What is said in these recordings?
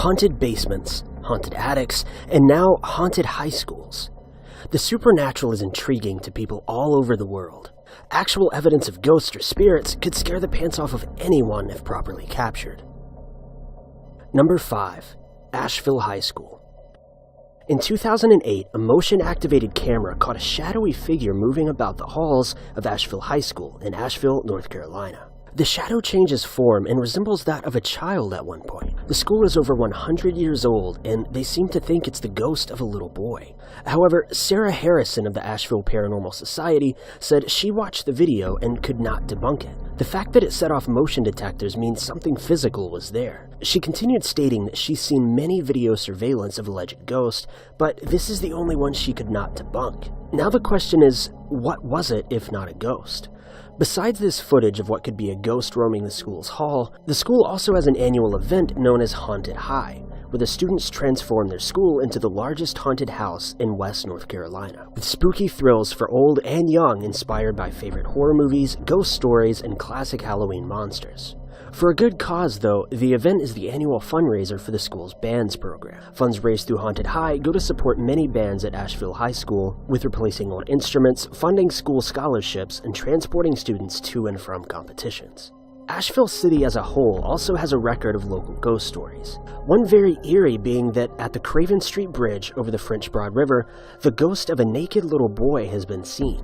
haunted basements, haunted attics, and now haunted high schools. The supernatural is intriguing to people all over the world. Actual evidence of ghosts or spirits could scare the pants off of anyone if properly captured. Number 5. Asheville High School. In 2008, a motion-activated camera caught a shadowy figure moving about the halls of Asheville High School in Asheville, North Carolina. The shadow changes form and resembles that of a child at one point. The school is over 100 years old, and they seem to think it's the ghost of a little boy. However, Sarah Harrison of the Asheville Paranormal Society said she watched the video and could not debunk it. The fact that it set off motion detectors means something physical was there. She continued stating that she's seen many video surveillance of alleged ghosts, but this is the only one she could not debunk. Now the question is, what was it if not a ghost? Besides this footage of what could be a ghost roaming the school's hall, the school also has an annual event known as Haunted High, where the students transform their school into the largest haunted house in West North Carolina, with spooky thrills for old and young inspired by favorite horror movies, ghost stories, and classic Halloween monsters. For a good cause, though, the event is the annual fundraiser for the school's bands program. Funds raised through Haunted High go to support many bands at Asheville High School, with replacing old instruments, funding school scholarships, and transporting students to and from competitions. Asheville City as a whole also has a record of local ghost stories. One very eerie being that at the Craven Street Bridge over the French Broad River, the ghost of a naked little boy has been seen.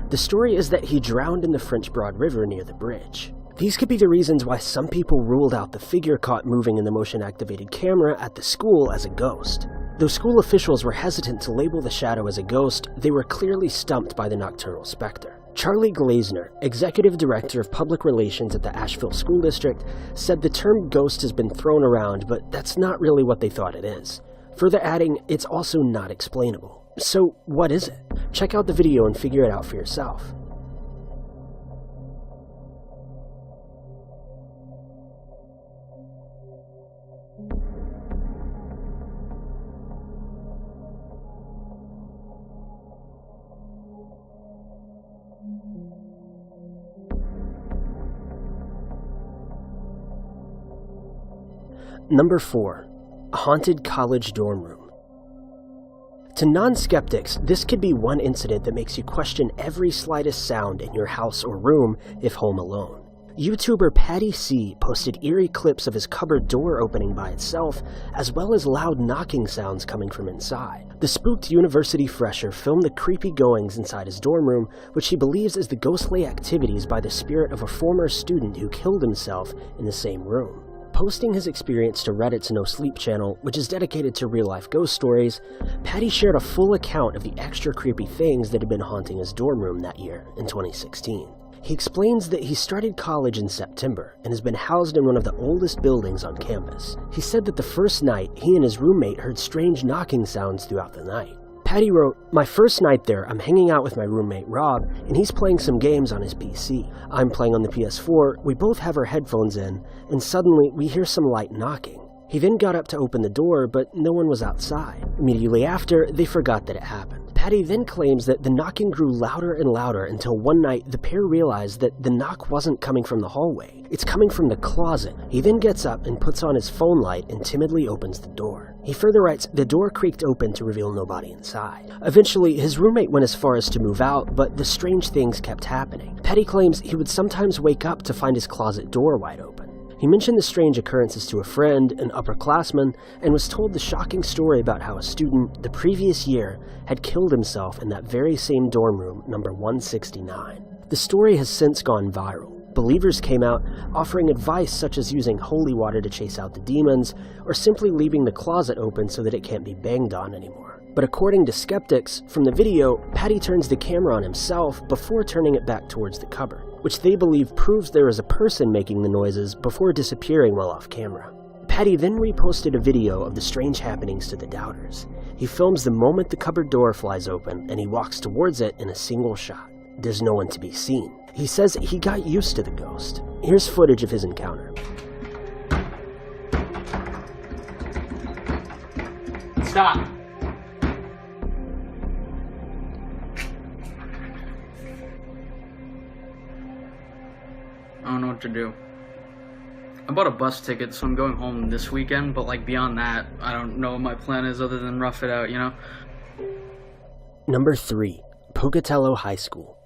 The story is that he drowned in the French Broad River near the bridge. These could be the reasons why some people ruled out the figure caught moving in the motion-activated camera at the school as a ghost. Though school officials were hesitant to label the shadow as a ghost, they were clearly stumped by the nocturnal specter. Charlie Glazner, Executive Director of Public Relations at the Asheville School District, said the term ghost has been thrown around, but that's not really what they thought it is. Further adding, it's also not explainable. So what is it? Check out the video and figure it out for yourself. Number 4. Haunted College Dorm Room. To non-skeptics, this could be one incident that makes you question every slightest sound in your house or room if home alone. YouTuber Patty C posted eerie clips of his cupboard door opening by itself, as well as loud knocking sounds coming from inside. The spooked university fresher filmed the creepy goings inside his dorm room, which he believes is the ghostly activities by the spirit of a former student who killed himself in the same room. Posting his experience to Reddit's No Sleep channel, which is dedicated to real-life ghost stories, Patty shared a full account of the extra creepy things that had been haunting his dorm room that year, in 2016. He explains that he started college in September and has been housed in one of the oldest buildings on campus. He said that the first night, he and his roommate heard strange knocking sounds throughout the night. Patty wrote, "My first night there, I'm hanging out with my roommate Rob, and he's playing some games on his PC. I'm playing on the PS4, we both have our headphones in, and suddenly we hear some light knocking. He then got up to open the door, but no one was outside. Immediately after, they forgot that it happened." Patty then claims that the knocking grew louder and louder until one night the pair realized that the knock wasn't coming from the hallway. It's coming from the closet. He then gets up and puts on his phone light and timidly opens the door. He further writes, "The door creaked open to reveal nobody inside." Eventually, his roommate went as far as to move out, but the strange things kept happening. Patty claims he would sometimes wake up to find his closet door wide open. He mentioned the strange occurrences to a friend, an upperclassman, and was told the shocking story about how a student, the previous year, had killed himself in that very same dorm room, number 169. The story has since gone viral. Believers came out offering advice such as using holy water to chase out the demons, or simply leaving the closet open so that it can't be banged on anymore. But according to skeptics, from the video, Patty turns the camera on himself before turning it back towards the cupboard, which they believe proves there is a person making the noises before disappearing while off camera. Patty then reposted a video of the strange happenings to the doubters. He films the moment the cupboard door flies open and he walks towards it in a single shot. There's no one to be seen. He says he got used to the ghost. Here's footage of his encounter. Stop! I don't know what to do. I bought a bus ticket, so I'm going home this weekend, but like beyond that, I don't know what my plan is other than rough it out, you know? Number 3. Pocatello High School.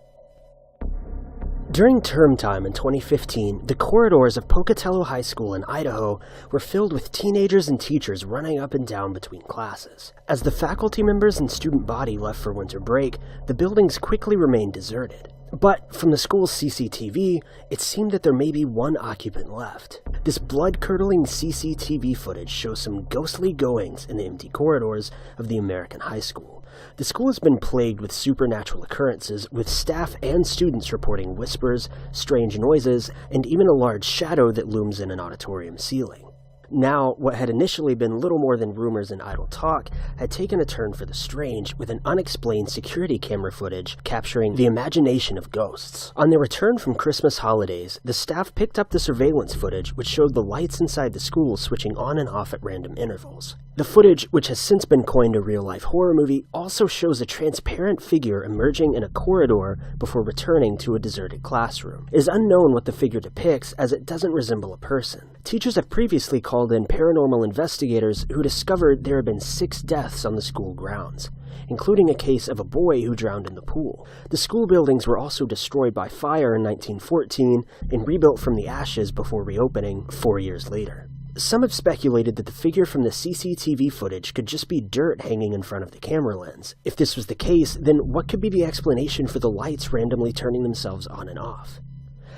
During term time in 2015, the corridors of Pocatello High School in Idaho were filled with teenagers and teachers running up and down between classes. As the faculty members and student body left for winter break, the buildings quickly remained deserted. But from the school's CCTV, it seemed that there may be one occupant left. This blood-curdling CCTV footage shows some ghostly goings in the empty corridors of the American high school. The school has been plagued with supernatural occurrences, with staff and students reporting whispers, strange noises, and even a large shadow that looms in an auditorium ceiling. Now, what had initially been little more than rumors and idle talk had taken a turn for the strange, with an unexplained security camera footage capturing the imagination of ghosts. On their return from Christmas holidays, the staff picked up the surveillance footage which showed the lights inside the school switching on and off at random intervals. The footage, which has since been coined a real-life horror movie, also shows a transparent figure emerging in a corridor before returning to a deserted classroom. It is unknown what the figure depicts, as it doesn't resemble a person. Teachers have previously called in paranormal investigators who discovered there had been 6 deaths on the school grounds, including a case of a boy who drowned in the pool. The school buildings were also destroyed by fire in 1914 and rebuilt from the ashes before reopening 4 years later. Some have speculated that the figure from the CCTV footage could just be dirt hanging in front of the camera lens. If this was the case, then what could be the explanation for the lights randomly turning themselves on and off?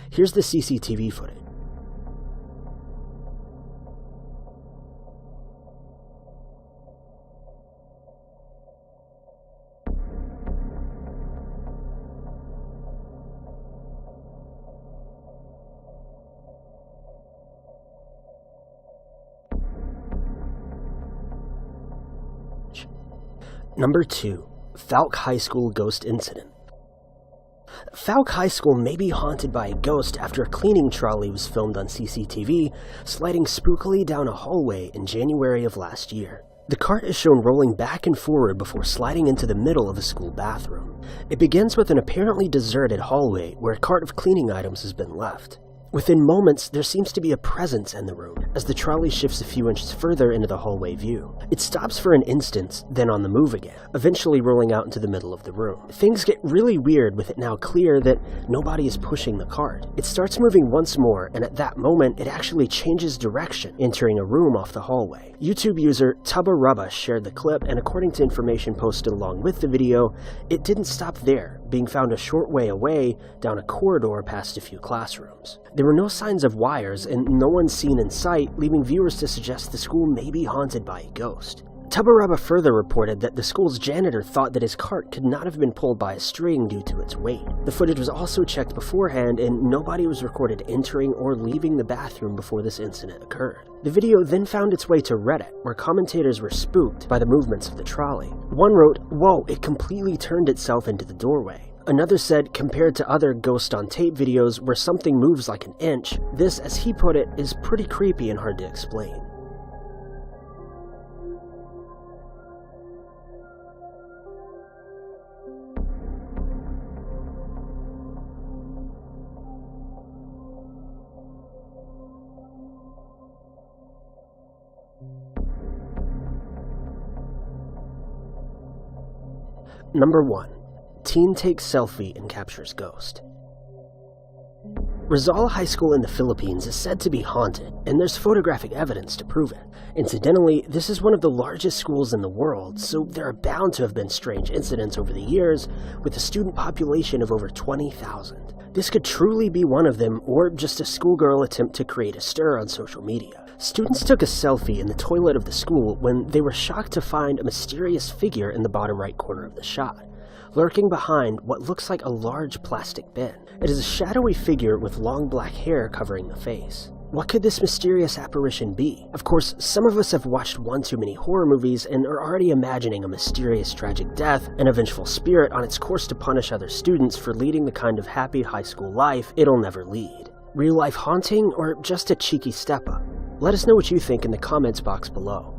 Here's the CCTV footage. Number 2. Falk High School Ghost Incident. Falk High School may be haunted by a ghost after a cleaning trolley was filmed on CCTV sliding spookily down a hallway in January of last year. The cart is shown rolling back and forward before sliding into the middle of a school bathroom. It begins with an apparently deserted hallway where a cart of cleaning items has been left. Within moments, there seems to be a presence in the room, as the trolley shifts a few inches further into the hallway view. It stops for an instant, then on the move again, eventually rolling out into the middle of the room. Things get really weird with it now clear that nobody is pushing the cart. It starts moving once more, and at that moment, it actually changes direction, entering a room off the hallway. YouTube user Tubba Rubba shared the clip, and according to information posted along with the video, it didn't stop there, being found a short way away down a corridor past a few classrooms. There were no signs of wires and no one seen in sight, leaving viewers to suggest the school may be haunted by a ghost. Tubba further reported that the school's janitor thought that his cart could not have been pulled by a string due to its weight. The footage was also checked beforehand and nobody was recorded entering or leaving the bathroom before this incident occurred. The video then found its way to Reddit, where commentators were spooked by the movements of the trolley. One wrote, "Whoa, it completely turned itself into the doorway." Another said, compared to other ghost on tape videos where something moves like an inch, this, as he put it, is pretty creepy and hard to explain. Number 1. Teen takes selfie and captures ghost. Rizal High School in the Philippines is said to be haunted, and there's photographic evidence to prove it. Incidentally, this is one of the largest schools in the world, so there are bound to have been strange incidents over the years, with a student population of over 20,000. This could truly be one of them, or just a schoolgirl attempt to create a stir on social media. Students took a selfie in the toilet of the school when they were shocked to find a mysterious figure in the bottom right corner of the shot, lurking behind what looks like a large plastic bin. It is a shadowy figure with long black hair covering the face. What could this mysterious apparition be? Of course, some of us have watched one too many horror movies and are already imagining a mysterious tragic death and a vengeful spirit on its course to punish other students for leading the kind of happy high school life it'll never lead. Real life haunting or just a cheeky step up? Let us know what you think in the comments box below.